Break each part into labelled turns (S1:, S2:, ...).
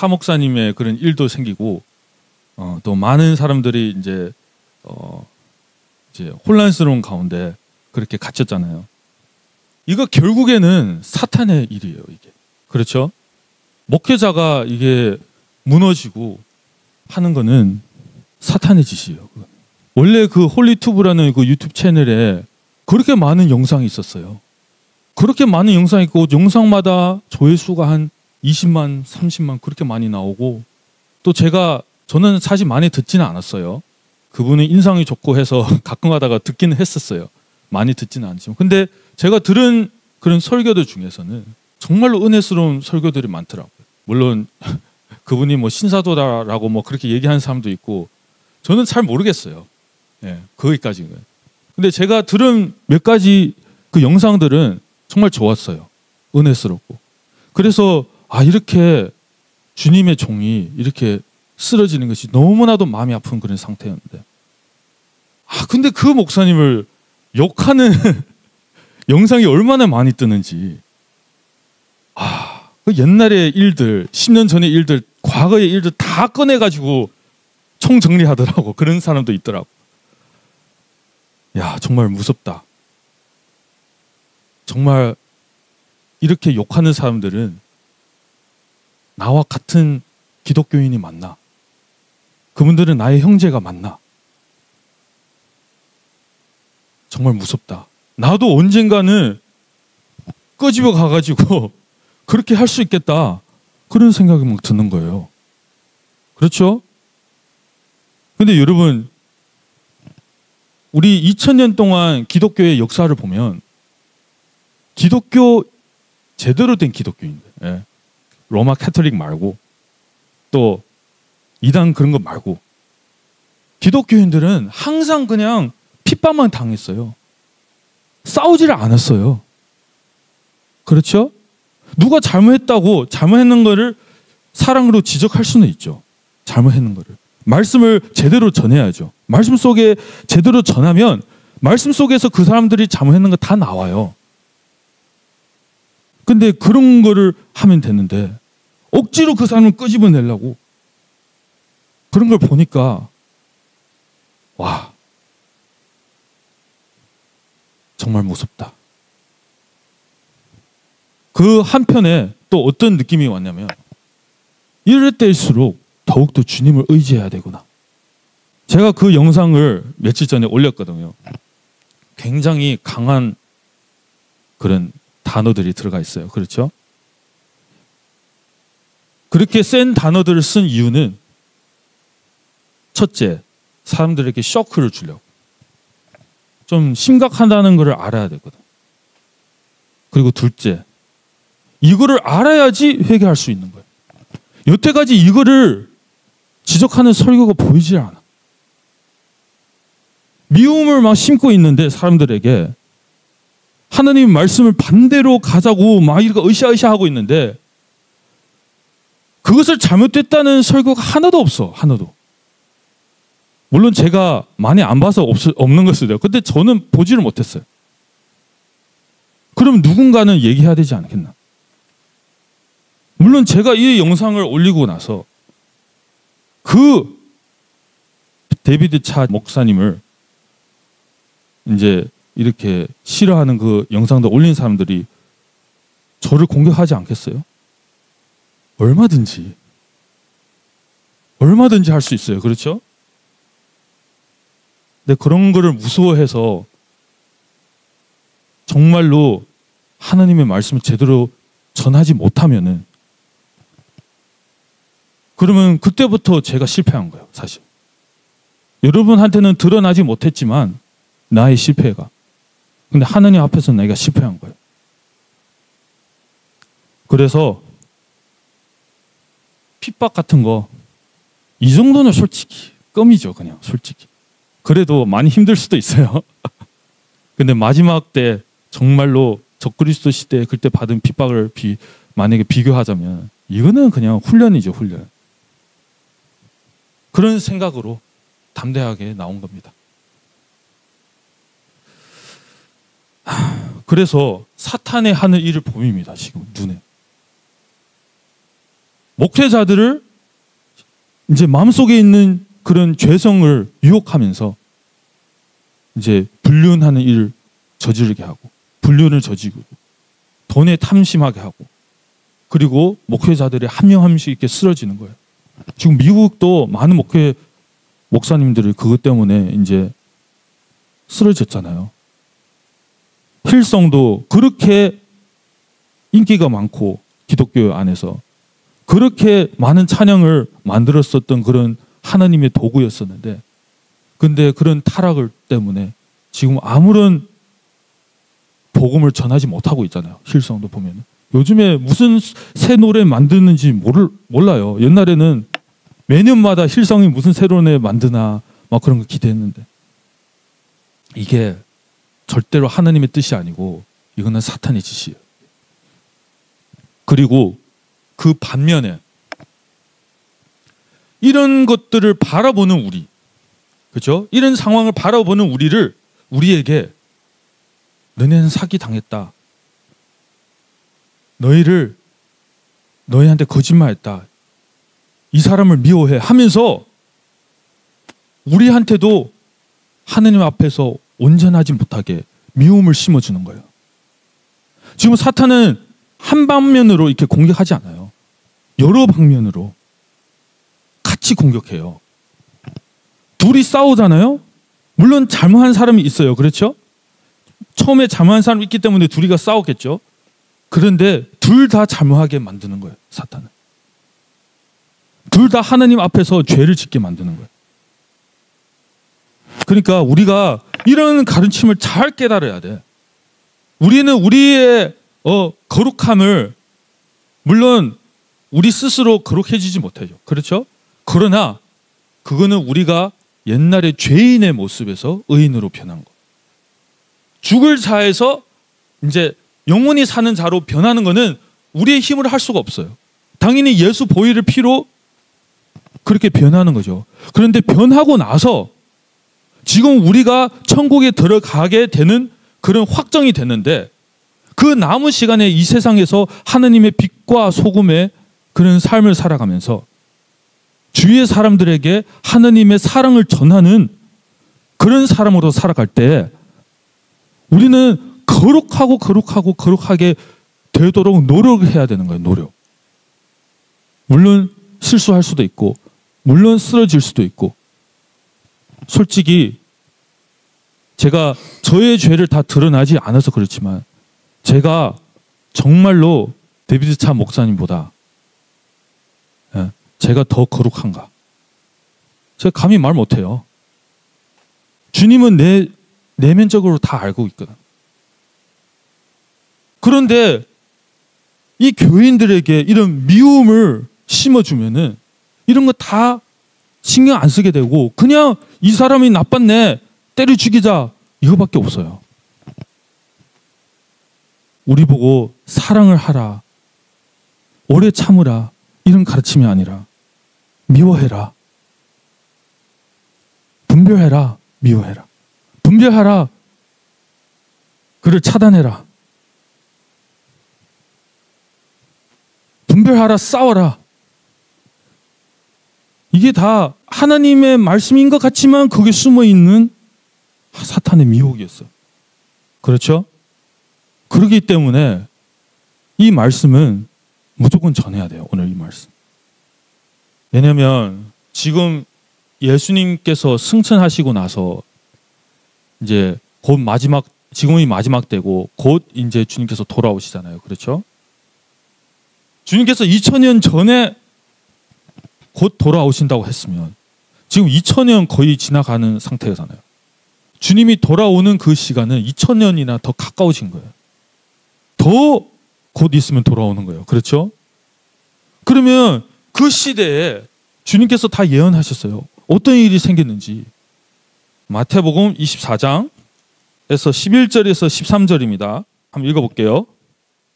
S1: 차 목사님의 그런 일도 생기고 또 많은 사람들이 이제 혼란스러운 가운데 그렇게 갇혔잖아요. 이거 결국에는 사탄의 일이에요, 이게. 그렇죠? 목회자가 이게 무너지고 하는 거는 사탄의 짓이에요. 원래 그 홀리튜브라는 그 유튜브 채널에 그렇게 많은 영상이 있었어요. 그렇게 많은 영상이 있고 영상마다 조회수가 한 20만, 30만 그렇게 많이 나오고 또 저는 사실 많이 듣지는 않았어요. 그분은 인상이 좋고 해서 가끔 가다가 듣기는 했었어요. 많이 듣지는 않지만. 근데 제가 들은 그런 설교들 중에서는 정말로 은혜스러운 설교들이 많더라고요. 물론 그분이 뭐 신사도다라고 뭐 그렇게 얘기하는 사람도 있고 저는 잘 모르겠어요. 예, 거기까지는. 근데 제가 들은 몇 가지 그 영상들은 정말 좋았어요. 은혜스럽고. 그래서 이렇게 주님의 종이 이렇게 쓰러지는 것이 너무나도 마음이 아픈 그런 상태였는데 근데 그 목사님을 욕하는 영상이 얼마나 많이 뜨는지 그 옛날의 일들 10년 전의 일들 과거의 일들 다 꺼내가지고 총정리하더라고. 그런 사람도 있더라고. 야, 정말 무섭다. 정말 이렇게 욕하는 사람들은 나와 같은 기독교인이 맞나? 그분들은 나의 형제가 맞나? 정말 무섭다. 나도 언젠가는 끄집어 가가지고 그렇게 할 수 있겠다. 그런 생각이 막 드는 거예요. 그렇죠? 근데 여러분, 우리 2000년 동안 기독교의 역사를 보면 기독교 제대로 된 기독교인들, 로마 캐톨릭 말고 또 이단 그런 거 말고 기독교인들은 항상 그냥 핍박만 당했어요. 싸우지를 않았어요. 그렇죠? 누가 잘못했다고 잘못했는 거를 사랑으로 지적할 수는 있죠. 잘못했는 거를. 말씀을 제대로 전해야죠. 말씀 속에 제대로 전하면 말씀 속에서 그 사람들이 잘못했는 거 다 나와요. 근데 그런 거를 하면 되는데 억지로 그 사람을 끄집어내려고 그런 걸 보니까 와, 정말 무섭다. 그 한편에 또 어떤 느낌이 왔냐면 이럴 때일수록 더욱더 주님을 의지해야 되구나. 제가 그 영상을 며칠 전에 올렸거든요. 굉장히 강한 그런 단어들이 들어가 있어요. 그렇죠? 그렇게 센 단어들을 쓴 이유는 첫째, 사람들에게 쇼크를 주려고. 좀 심각하다는 것을 알아야 되거든. 그리고 둘째, 이거를 알아야지 회개할 수 있는 거예요. 여태까지 이거를 지적하는 설교가 보이질 않아. 미움을 막 심고 있는데 사람들에게 하나님 말씀을 반대로 가자고 막 이렇게 으쌰으쌰 하고 있는데 그것을 잘못됐다는 설교가 하나도 없어. 하나도. 물론 제가 많이 안 봐서 없는 걸 수도 있어요. 근데 저는 보지를 못했어요. 그럼 누군가는 얘기해야 되지 않겠나? 물론 제가 이 영상을 올리고 나서 그 데이비드 차 목사님을 이제 이렇게 싫어하는 그 영상도 올린 사람들이 저를 공격하지 않겠어요? 얼마든지 할 수 있어요. 그렇죠? 근데 그런 거를 무서워해서 정말로 하나님의 말씀을 제대로 전하지 못하면은 그러면 그때부터 제가 실패한 거예요. 사실 여러분한테는 드러나지 못했지만 나의 실패가, 근데 하나님 앞에서 내가 실패한 거예요. 그래서 핍박 같은 거 이 정도는 솔직히 껌이죠. 그냥 솔직히. 그래도 많이 힘들 수도 있어요. 근데 마지막 때 정말로 적그리스도 시대에 그때 받은 핍박을 만약에 비교하자면 이거는 그냥 훈련이죠. 훈련. 그런 생각으로 담대하게 나온 겁니다. 그래서 사탄의 하는 일을 보입니다. 지금 눈에. 목회자들을 이제 마음속에 있는 그런 죄성을 유혹하면서 이제 불륜하는 일을 저지르게 하고, 불륜을 저지르고, 돈에 탐심하게 하고, 그리고 목회자들이 한 명 한 명씩 이렇게 쓰러지는 거예요. 지금 미국도 많은 목사님들이 그것 때문에 이제 쓰러졌잖아요. 힐성도 그렇게 인기가 많고, 기독교 안에서 그렇게 많은 찬양을 만들었었던 그런 하나님의 도구였었는데, 근데 그런 타락을 때문에 지금 아무런 복음을 전하지 못하고 있잖아요. 힐성도 보면 요즘에 무슨 새 노래 만드는지 몰라요. 옛날에는 매년마다 힐성이 무슨 새 노래 만드나 막 그런 거 기대했는데, 이게 절대로 하나님의 뜻이 아니고 이거는 사탄의 짓이에요. 그리고 그 반면에 이런 것들을 바라보는 우리, 그렇죠? 이런 상황을 바라보는 우리에게 너네는 사기 당했다, 너희한테 거짓말했다, 이 사람을 미워해 하면서 우리한테도 하느님 앞에서 온전하지 못하게 미움을 심어주는 거예요. 지금 사탄은 한 방면으로 이렇게 공격하지 않아요. 여러 방면으로 같이 공격해요. 둘이 싸우잖아요. 물론 잘못한 사람이 있어요. 그렇죠? 처음에 잘못한 사람이 있기 때문에 둘이가 싸웠겠죠. 그런데 둘 다 잘못하게 만드는 거예요. 사탄은. 둘 다 하나님 앞에서 죄를 짓게 만드는 거예요. 그러니까 우리가 이런 가르침을 잘 깨달아야 돼. 우리는 우리의 거룩함을, 물론 우리 스스로 거룩해지지 못해요. 그렇죠? 그러나 그거는 우리가 옛날의 죄인의 모습에서 의인으로 변한 거. 죽을 자에서 이제 영원히 사는 자로 변하는 거는 우리의 힘으로 할 수가 없어요. 당연히 예수 보혈의 피로 그렇게 변하는 거죠. 그런데 변하고 나서 지금 우리가 천국에 들어가게 되는 그런 확정이 됐는데, 그 남은 시간에 이 세상에서 하나님의 빛과 소금의 그런 삶을 살아가면서 주위의 사람들에게 하나님의 사랑을 전하는 그런 사람으로 살아갈 때 우리는 거룩하게 되도록 노력을 해야 되는 거예요. 노력. 물론 실수할 수도 있고, 물론 쓰러질 수도 있고. 솔직히 제가 저의 죄를 다 드러나지 않아서 그렇지만, 제가 정말로 데비드 차 목사님보다 제가 더 거룩한가? 제가 감히 말 못해요. 주님은 내면적으로 다 알고 있거든. 그런데 이 교인들에게 이런 미움을 심어주면은 이런 거 다 신경 안 쓰게 되고, 그냥 이 사람이 나빴네, 때려 죽이자, 이거밖에 없어요. 우리 보고 사랑을 하라, 오래 참으라, 이런 가르침이 아니라 미워해라, 분별해라, 미워해라, 분별하라, 그를 차단해라, 분별하라, 싸워라. 이게 다 하나님의 말씀인 것 같지만 그게 숨어있는 사탄의 미혹이었어요. 그렇죠? 그렇기 때문에 이 말씀은 무조건 전해야 돼요. 오늘 이 말씀. 왜냐하면 지금 예수님께서 승천하시고 나서 이제 곧 지금이 마지막 때고 곧 이제 주님께서 돌아오시잖아요. 그렇죠? 주님께서 2000년 전에 곧 돌아오신다고 했으면 지금 2000년 거의 지나가는 상태잖아요. 주님이 돌아오는 그 시간은 2000년이나 더 가까워진 거예요. 더 곧 있으면 돌아오는 거예요. 그렇죠? 그러면 그 시대에 주님께서 다 예언하셨어요. 어떤 일이 생겼는지. 마태복음 24장에서 11절에서 13절입니다. 한번 읽어볼게요.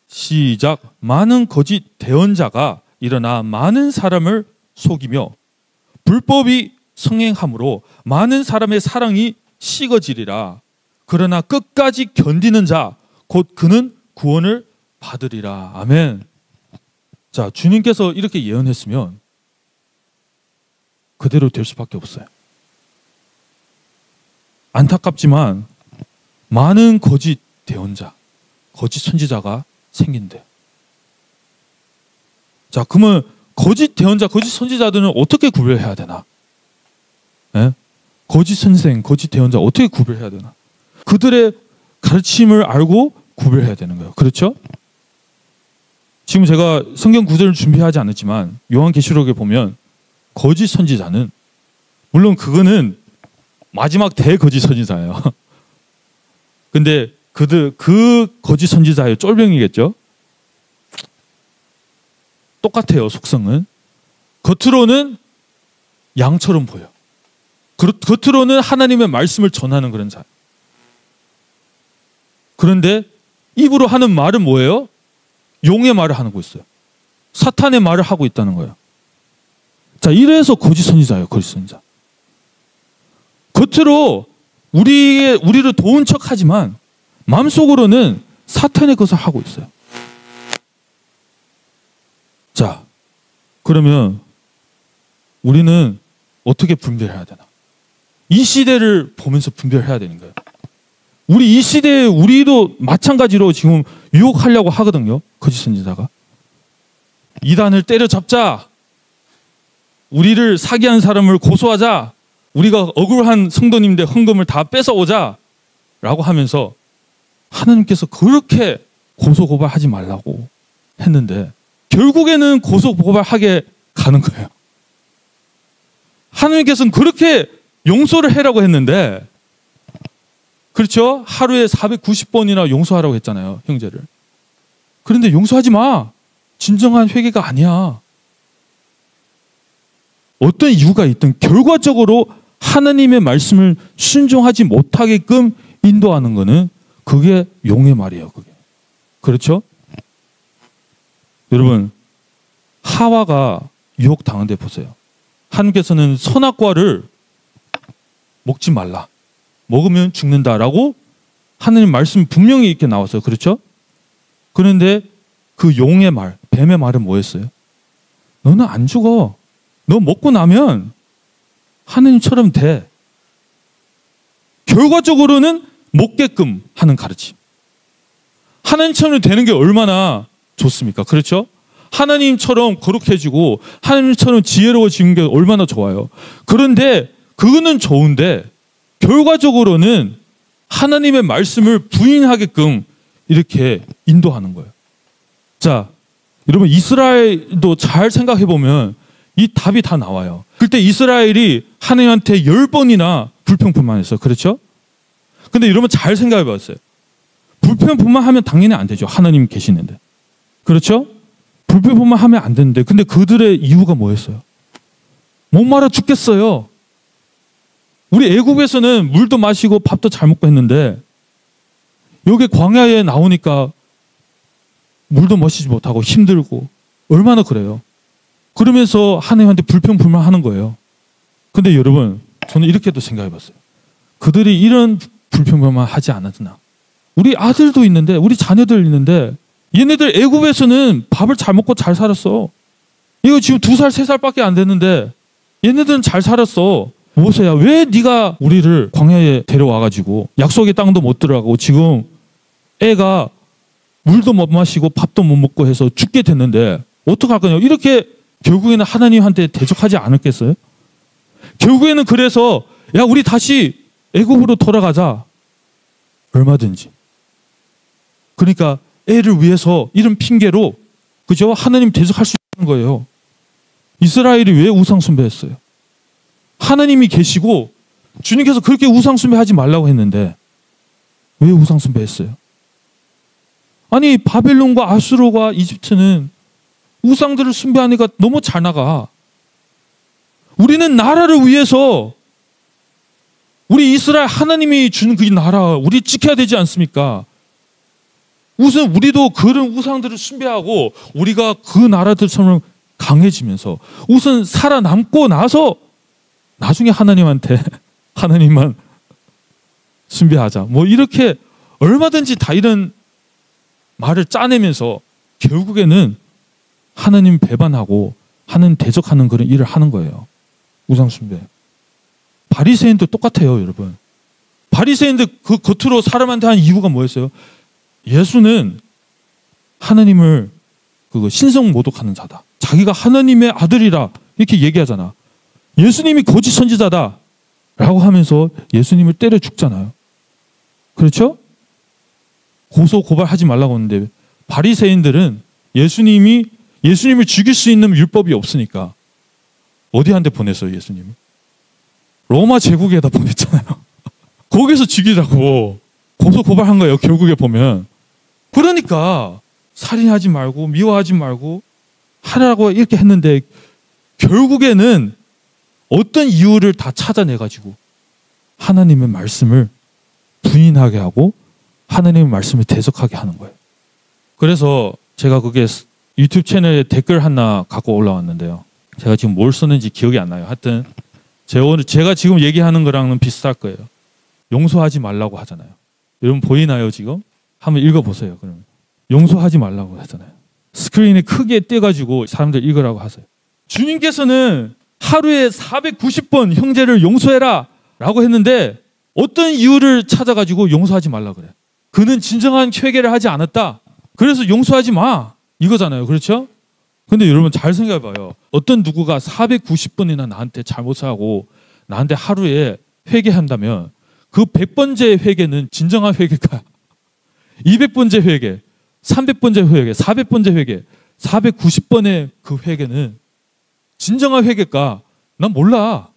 S1: 시작. 많은 거짓 대언자가 일어나 많은 사람을 속이며 불법이 성행함으로 많은 사람의 사랑이 식어지리라. 그러나 끝까지 견디는 자 곧 그는 구원을 받으리라. 아멘. 자, 주님께서 이렇게 예언했으면 그대로 될 수밖에 없어요. 안타깝지만 많은 거짓 대언자, 거짓 선지자가 생긴대요. 자, 그러면 거짓 대언자, 거짓 선지자들은 어떻게 구별해야 되나? 예? 거짓 선생, 거짓 대언자 어떻게 구별해야 되나? 그들의 가르침을 알고 구별해야 되는 거예요. 그렇죠? 지금 제가 성경 구절을 준비하지 않았지만 요한계시록에 보면 거짓 선지자는, 물론 그거는 마지막 대거짓 선지자예요. 근데 그 거짓 선지자의 쫄병이겠죠? 똑같아요, 속성은. 겉으로는 양처럼 보여. 겉으로는 하나님의 말씀을 전하는 그런 자. 그런데 입으로 하는 말은 뭐예요? 용의 말을 하고 있어요. 사탄의 말을 하고 있다는 거예요. 자, 이래서 거짓 선지자예요, 거짓 선지자. 겉으로 우리를 도운 척 하지만 마음속으로는 사탄의 것을 하고 있어요. 자, 그러면 우리는 어떻게 분별해야 되나? 이 시대를 보면서 분별해야 되는 거예요. 우리 이 시대에 우리도 마찬가지로 지금 유혹하려고 하거든요. 거짓 선지자가. 이단을 때려잡자. 우리를 사기한 사람을 고소하자. 우리가 억울한 성도님들 헌금을 다 뺏어오자. 라고 하면서 하나님께서 그렇게 고소고발하지 말라고 했는데 결국에는 고소고발하게 가는 거예요. 하나님께서는 그렇게 용서를 해라고 했는데, 그렇죠? 하루에 490번이나 용서하라고 했잖아요, 형제를. 그런데 용서하지 마. 진정한 회개가 아니야. 어떤 이유가 있든 결과적으로 하나님의 말씀을 순종하지 못하게끔 인도하는 거는 그게 용의 말이에요, 그게. 그렇죠? 여러분, 하와가 유혹당한 데 보세요. 하나님께서는 선악과를 먹지 말라. 먹으면 죽는다라고 하나님 말씀이 분명히 이렇게 나왔어요. 그렇죠? 그런데 그 용의 말, 뱀의 말은 뭐였어요? 너는 안 죽어. 너 먹고 나면 하나님처럼 돼. 결과적으로는 먹게끔 하는 가르침. 하나님처럼 되는 게 얼마나 좋습니까? 그렇죠? 하나님처럼 거룩해지고 하나님처럼 지혜로워지는 게 얼마나 좋아요. 그런데 그거는 좋은데 결과적으로는 하나님의 말씀을 부인하게끔 이렇게 인도하는 거예요. 자, 여러분 이스라엘도 잘 생각해 보면 이 답이 다 나와요. 그때 이스라엘이 하나님한테 10번이나 불평불만했어요. 그렇죠? 근데 여러분 잘 생각해 봤어요. 불평불만하면 당연히 안 되죠. 하나님 계시는데. 그렇죠? 불평불만하면 안 되는데 근데 그들의 이유가 뭐였어요? 목마르 죽겠어요. 우리 애국에서는 물도 마시고 밥도 잘 먹고 했는데 여기 광야에 나오니까 물도 마시지 못하고 힘들고 얼마나 그래요. 그러면서 하나님한테 불평불만하는 거예요. 근데 여러분 저는 이렇게도 생각해 봤어요. 그들이 이런 불평불만 하지 않았나. 우리 아들도 있는데 우리 자녀들 있는데 얘네들 애굽에서는 밥을 잘 먹고 잘 살았어. 이거 지금 2살 3살밖에 안 됐는데 얘네들은 잘 살았어. 모세야 왜 네가 우리를 광야에 데려와가지고 약속의 땅도 못 들어가고 지금 애가 물도 못 마시고 밥도 못 먹고 해서 죽게 됐는데 어떡할 거냐. 이렇게 결국에는 하나님한테 대적하지 않았겠어요? 결국에는 그래서 야 우리 다시 애굽으로 돌아가자. 얼마든지. 그러니까 애를 위해서 이런 핑계로 그죠? 하나님 대적할 수 있는 거예요. 이스라엘이 왜 우상 숭배했어요? 하나님이 계시고 주님께서 그렇게 우상 숭배하지 말라고 했는데 왜 우상 숭배했어요? 아니 바벨론과 아수르와 이집트는 우상들을 숭배하니까 너무 잘 나가. 우리는 나라를 위해서 우리 이스라엘 하나님이 준 그 나라 우리 지켜야 되지 않습니까? 우선 우리도 그런 우상들을 숭배하고 우리가 그 나라들처럼 강해지면서 우선 살아남고 나서 나중에 하나님한테 하나님만 숭배하자. 뭐 이렇게 얼마든지 다 이런 말을 짜내면서 결국에는 하나님 배반하고 하나님 대적하는 그런 일을 하는 거예요. 우상숭배. 바리새인도 똑같아요, 여러분. 바리새인들 그 겉으로 사람한테 한 이유가 뭐였어요? 예수는 하나님을 신성 모독하는 자다. 자기가 하나님의 아들이라 이렇게 얘기하잖아. 예수님이 거짓 선지자다 라고 하면서 예수님을 때려 죽잖아요. 그렇죠? 고소 고발하지 말라고 하는데 바리새인들은 예수님을 죽일 수 있는 율법이 없으니까 어디한테 보냈어요, 예수님이? 로마 제국에다 보냈잖아요. 거기서 죽이라고 고소 고발한 거예요, 결국에 보면. 그러니까 살인하지 말고 미워하지 말고 하라고 이렇게 했는데 결국에는 어떤 이유를 다 찾아내가지고 하나님의 말씀을 부인하게 하고 하나님의 말씀을 대적하게 하는 거예요. 그래서 제가 그게 유튜브 채널에 댓글 하나 갖고 올라왔는데요. 제가 지금 뭘 썼는지 기억이 안 나요. 하여튼 제가 지금 얘기하는 거랑은 비슷할 거예요. 용서하지 말라고 하잖아요. 여러분 보이나요 지금? 한번 읽어보세요. 그러면 용서하지 말라고 하잖아요. 스크린에 크게 떼가지고 사람들 읽으라고 하세요. 주님께서는 하루에 490번 형제를 용서해라 라고 했는데 어떤 이유를 찾아가지고 용서하지 말라 그래. 그는 진정한 회개를 하지 않았다. 그래서 용서하지 마 이거잖아요. 그렇죠? 근데 여러분 잘 생각해봐요. 어떤 누구가 490번이나 나한테 잘못을 하고 나한테 하루에 회개한다면 그 100번째 회개는 진정한 회개가 200번째 회개, 300번째 회개, 400번째 회개, 490번의 그 회개는 진정한 회개가 난 몰라.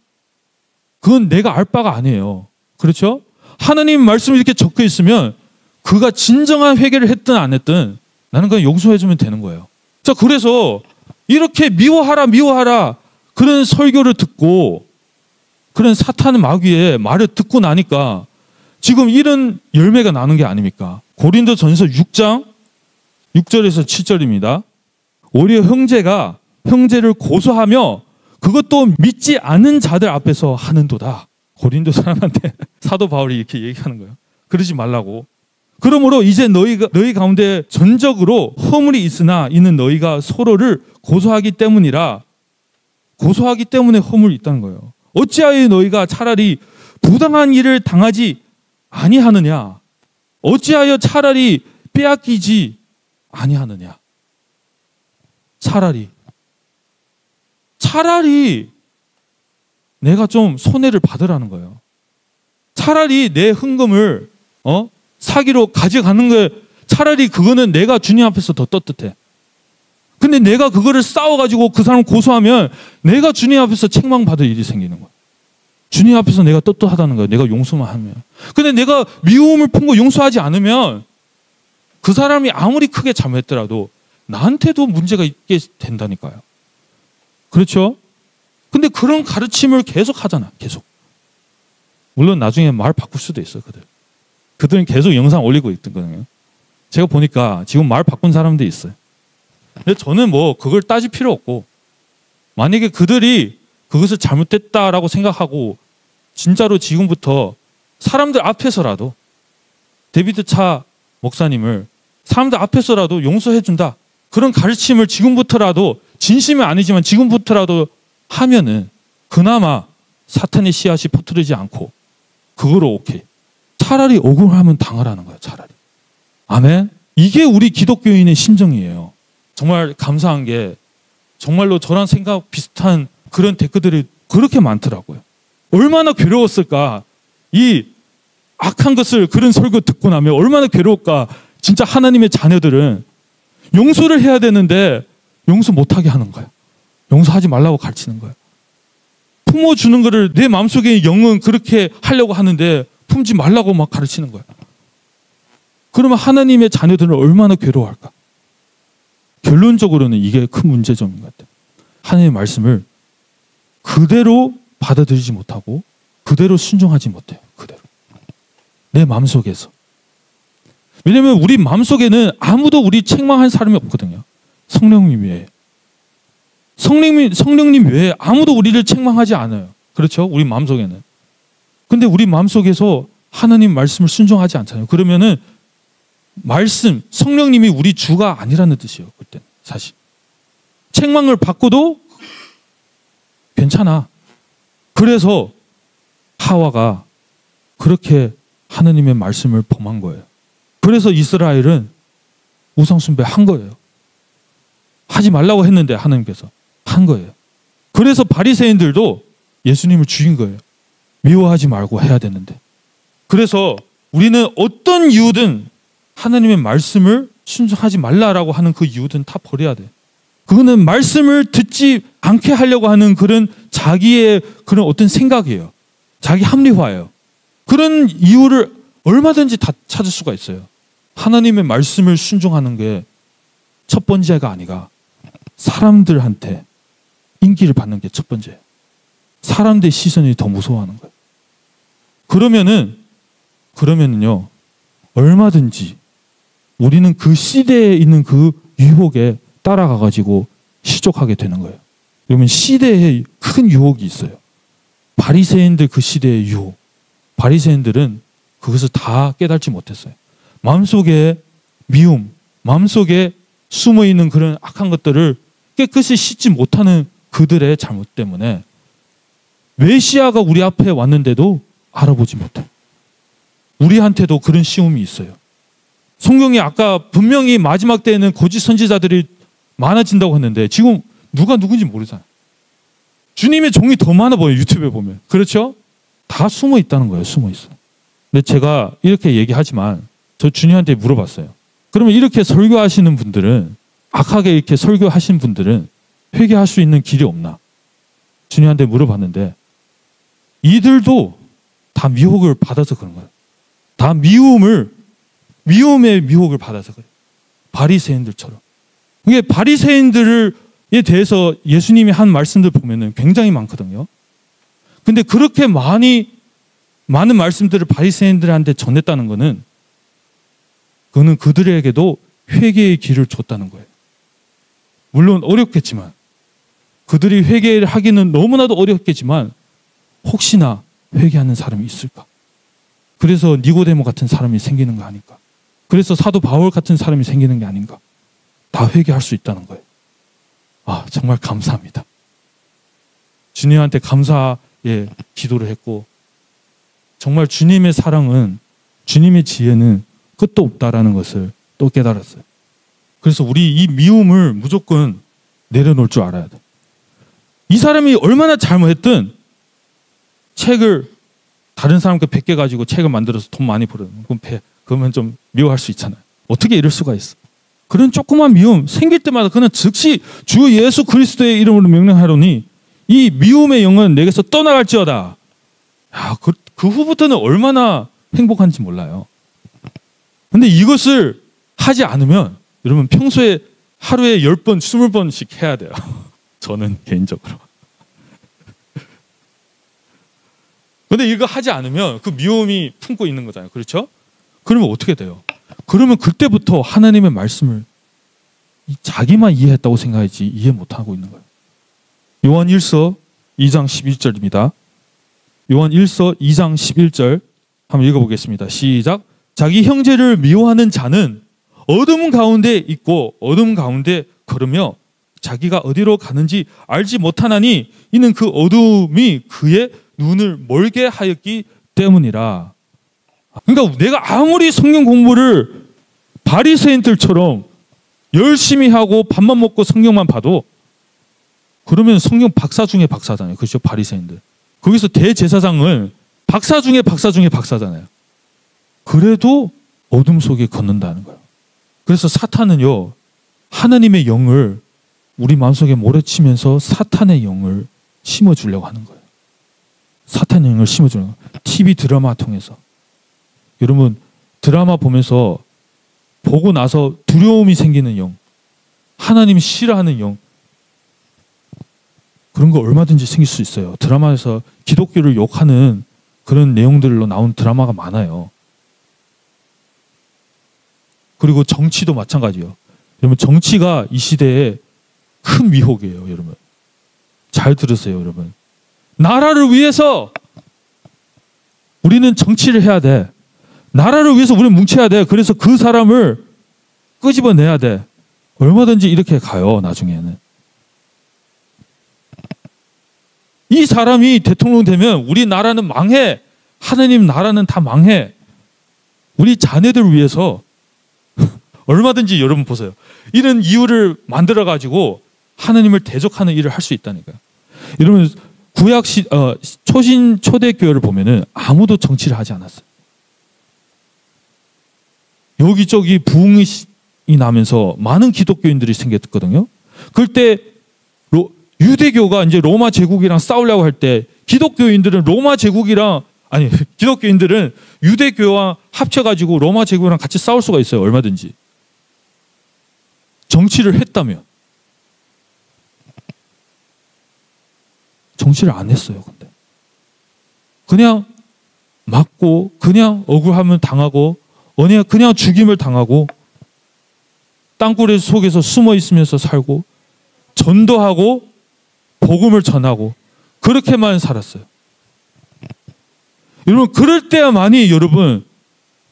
S1: 그건 내가 알 바가 아니에요. 그렇죠? 하나님 말씀이 이렇게 적혀 있으면 그가 진정한 회개를 했든 안 했든 나는 그냥 용서해주면 되는 거예요. 자, 그래서 이렇게 미워하라 그런 설교를 듣고 그런 사탄 마귀의 말을 듣고 나니까 지금 이런 열매가 나는 게 아닙니까? 고린도전서 6장 6절에서 7절입니다. 오히려 형제가 형제를 고소하며 그것도 믿지 않은 자들 앞에서 하는도다. 고린도 사람한테 사도 바울이 이렇게 얘기하는 거예요. 그러지 말라고. 그러므로 이제 너희 가운데 전적으로 허물이 있는 너희가 서로를 고소하기 때문에 허물이 있다는 거예요. 어찌하여 너희가 차라리 부당한 일을 당하지 아니하느냐? 어찌하여 차라리 빼앗기지 아니하느냐? 차라리 내가 좀 손해를 받으라는 거예요. 차라리 내 헌금을 사기로 가져가는 거에 차라리 그거는 내가 주님 앞에서 더 떳떳해. 근데 내가 그거를 싸워가지고 그 사람 고소하면 내가 주님 앞에서 책망받을 일이 생기는 거야. 주님 앞에서 내가 떳떳하다는 거야. 내가 용서만 하면. 근데 내가 미움을 품고 용서하지 않으면 그 사람이 아무리 크게 잘못했더라도 나한테도 문제가 있게 된다니까요. 그렇죠? 근데 그런 가르침을 계속 하잖아. 계속. 물론 나중에 말 바꿀 수도 있어요. 그들은 계속 영상 올리고 있거든요. 제가 보니까 지금 말 바꾼 사람도 있어요. 근데 저는 그걸 따질 필요 없고 만약에 그들이 그것을 잘못됐다라고 생각하고 진짜로 지금부터 사람들 앞에서라도 데비드 차 목사님을 사람들 앞에서라도 용서해준다. 그런 가르침을 지금부터라도 진심이 아니지만 지금부터라도 하면은 그나마 사탄의 씨앗이 퍼뜨리지 않고 그거로 오케이. 차라리 억울하면 당하라는 거예요. 차라리. 아멘. 이게 우리 기독교인의 심정이에요. 정말 감사한 게 정말로 저랑 생각 비슷한 그런 댓글들이 그렇게 많더라고요. 얼마나 괴로웠을까. 이 악한 것을 그런 설교 듣고 나면 얼마나 괴로울까. 진짜 하나님의 자녀들은 용서를 해야 되는데 용서 못하게 하는 거예요. 용서하지 말라고 가르치는 거예요. 품어주는 거를 내 마음속에 영은 그렇게 하려고 하는데 품지 말라고 막 가르치는 거예요. 그러면 하나님의 자녀들은 얼마나 괴로워할까? 결론적으로는 이게 큰 문제점인 것 같아요. 하나님의 말씀을 그대로 받아들이지 못하고 그대로 순종하지 못해요. 그대로. 내 마음속에서. 왜냐하면 우리 마음속에는 아무도 우리 책망한 사람이 없거든요. 성령님 외에. 성령님 외에 아무도 우리를 책망하지 않아요. 그렇죠? 우리 마음속에는. 근데 우리 마음속에서 하나님 말씀을 순종하지 않잖아요. 그러면은 말씀, 성령님이 우리 주가 아니라는 뜻이에요. 그때 사실. 책망을 받고도 괜찮아. 그래서 하와가 그렇게 하나님의 말씀을 범한 거예요. 그래서 이스라엘은 우상숭배 한 거예요. 하지 말라고 했는데 하나님께서 한 거예요. 그래서 바리새인들도 예수님을 죽인 거예요. 미워하지 말고 해야 되는데. 그래서 우리는 어떤 이유든 하나님의 말씀을 순종하지 말라라고 하는 그 이유든 다 버려야 돼. 그거는 말씀을 듣지 않게 하려고 하는 그런 자기의 그런 어떤 생각이에요. 자기 합리화예요. 그런 이유를 얼마든지 다 찾을 수가 있어요. 하나님의 말씀을 순종하는 게 첫 번째가 아니라 사람들한테 인기를 받는 게 첫 번째예요. 사람들의 시선이 더 무서워하는 거예요. 그러면은요, 얼마든지 우리는 그 시대에 있는 그 유혹에 따라가가지고 시족하게 되는 거예요. 그러면 시대에 큰 유혹이 있어요. 바리새인들 그 시대의 유혹. 바리새인들은 그것을 다 깨닫지 못했어요. 마음속에 미움, 마음속에 숨어있는 그런 악한 것들을 깨끗이 씻지 못하는 그들의 잘못 때문에 메시아가 우리 앞에 왔는데도 알아보지 못해. 우리한테도 그런 시험이 있어요. 성경이 아까 분명히 마지막 때에는 거짓 선지자들이 많아진다고 했는데 지금 누가 누군지 모르잖아요. 주님의 종이 더 많아 보여요. 유튜브에 보면. 그렇죠? 다 숨어 있다는 거예요. 숨어 있어. 근데 제가 이렇게 얘기하지만 저 주님한테 물어봤어요. 그러면 이렇게 설교하시는 분들은, 악하게 이렇게 설교하신 분들은 회개할 수 있는 길이 없나? 주님한테 물어봤는데 이들도 다 미혹을 받아서 그런 거예요. 다 미움의 미혹을 받아서 그래요. 바리새인들처럼. 이게 바리새인들에 대해서 예수님이 한 말씀들 보면은 굉장히 많거든요. 근데 그렇게 많은 말씀들을 바리새인들한테 전했다는 거는 그거는 그들에게도 회개의 길을 줬다는 거예요. 물론 어렵겠지만, 그들이 회개를 하기는 너무나도 어렵겠지만 혹시나 회개하는 사람이 있을까? 그래서 니고데모 같은 사람이 생기는 거 아닌가? 그래서 사도 바울 같은 사람이 생기는 게 아닌가? 다 회개할 수 있다는 거예요. 아, 정말 감사합니다. 주님한테 감사의 기도를 했고, 정말 주님의 사랑은, 주님의 지혜는 끝도 없다라는 것을 또 깨달았어요. 그래서 우리 이 미움을 무조건 내려놓을 줄 알아야 돼. 이 사람이 얼마나 잘못했든 책을 다른 사람께 베껴 가지고 책을 만들어서 돈 많이 벌어요. 그러면 좀 미워할 수 있잖아요. 어떻게 이럴 수가 있어? 그런 조그만 미움 생길 때마다 그는 즉시 주 예수 그리스도의 이름으로 명령하노니 이 미움의 영은 내게서 떠나갈지어다. 야, 그 후부터는 얼마나 행복한지 몰라요. 근데 이것을 하지 않으면 여러분 평소에 하루에 10번, 20번씩 해야 돼요. 저는 개인적으로. 근데 이거 하지 않으면 그 미움이 품고 있는 거잖아요. 그렇죠? 그러면 어떻게 돼요? 그러면 그때부터 하나님의 말씀을 자기만 이해했다고 생각하지 이해 못하고 있는 거예요. 요한 1서 2장 11절입니다. 요한 1서 2장 11절 한번 읽어보겠습니다. 시작. 자기 형제를 미워하는 자는 어둠 가운데 있고 어둠 가운데 걸으며 자기가 어디로 가는지 알지 못하나니 이는 그 어둠이 그의 눈을 멀게 하였기 때문이라. 그러니까 내가 아무리 성경 공부를 바리새인들처럼 열심히 하고 밥만 먹고 성경만 봐도 그러면 성경 박사 중에 박사잖아요. 그렇죠? 바리새인들. 거기서 대제사장은 박사 중에 박사 중에 박사잖아요. 그래도 어둠 속에 걷는다는 거예요. 그래서 사탄은요, 하나님의 영을 우리 마음속에 몰아치면서 사탄의 영을 심어주려고 하는 거예요. 사탄의 영을 심어주려고. TV 드라마 통해서. 여러분 드라마 보면서 보고 나서 두려움이 생기는 영, 하나님이 싫어하는 영, 그런 거 얼마든지 생길 수 있어요. 드라마에서 기독교를 욕하는 그런 내용들로 나온 드라마가 많아요. 그리고 정치도 마찬가지예요. 여러분 정치가 이 시대에 큰 미혹이에요. 여러분 잘 들으세요. 여러분 나라를 위해서 우리는 정치를 해야 돼. 나라를 위해서 우리는 뭉쳐야 돼. 그래서 그 사람을 끄집어내야 돼. 얼마든지 이렇게 가요. 나중에는. 이 사람이 대통령 되면 우리나라는 망해. 하느님 나라는 다 망해. 우리 자녀들 위해서 얼마든지 여러분 보세요. 이런 이유를 만들어 가지고 하느님을 대적하는 일을 할 수 있다니까요. 여러분 초신 초대교회를 보면은 아무도 정치를 하지 않았어요. 여기저기 부흥이 나면서 많은 기독교인들이 생겼거든요. 그럴 때 유대교가 이제 로마 제국이랑 싸우려고 할 때 기독교인들은 기독교인들은 유대교와 합쳐가지고 로마 제국이랑 같이 싸울 수가 있어요. 얼마든지. 정치를 했다면. 정치를 안 했어요. 근데 그냥 맞고 그냥 억울하면 당하고 그냥 죽임을 당하고 땅굴 속에서 숨어 있으면서 살고 전도하고 복음을 전하고 그렇게만 살았어요. 여러분 그럴 때만이 여러분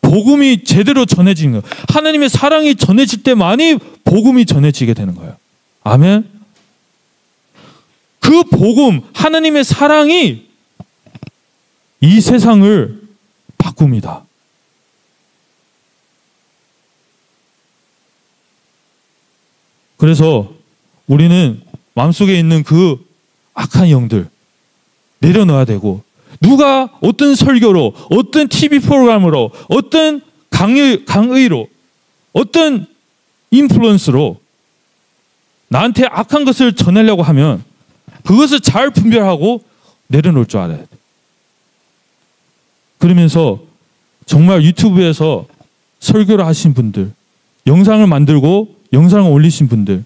S1: 복음이 제대로 전해지는 거예요. 하나님의 사랑이 전해질 때만이 복음이 전해지게 되는 거예요. 아멘. 그 복음, 하나님의 사랑이 이 세상을 바꿉니다. 그래서 우리는 마음속에 있는 그 악한 영들 내려놔야 되고, 누가 어떤 설교로, 어떤 TV 프로그램으로, 어떤 강의로, 어떤 인플루언스로 나한테 악한 것을 전하려고 하면 그것을 잘 분별하고 내려놓을 줄 알아야 돼. 그러면서 정말 유튜브에서 설교를 하신 분들, 영상을 만들고 영상을 올리신 분들,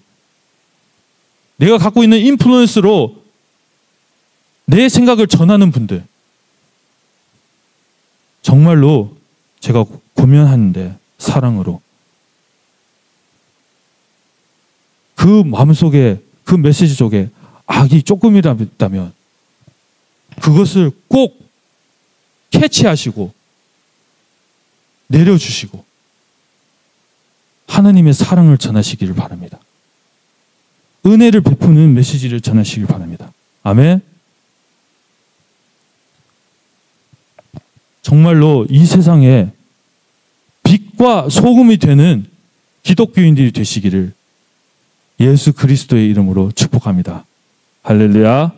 S1: 내가 갖고 있는 인플루언스로 내 생각을 전하는 분들, 정말로 제가 고면하는데 사랑으로 그 마음속에 그 메시지 속에 악이 조금이라도 있다면 그것을 꼭 캐치하시고 내려주시고 하나님의 사랑을 전하시기를 바랍니다. 은혜를 베푸는 메시지를 전하시길 바랍니다. 아멘. 정말로 이 세상에 빛과 소금이 되는 기독교인들이 되시기를 예수 그리스도의 이름으로 축복합니다. 할렐루야.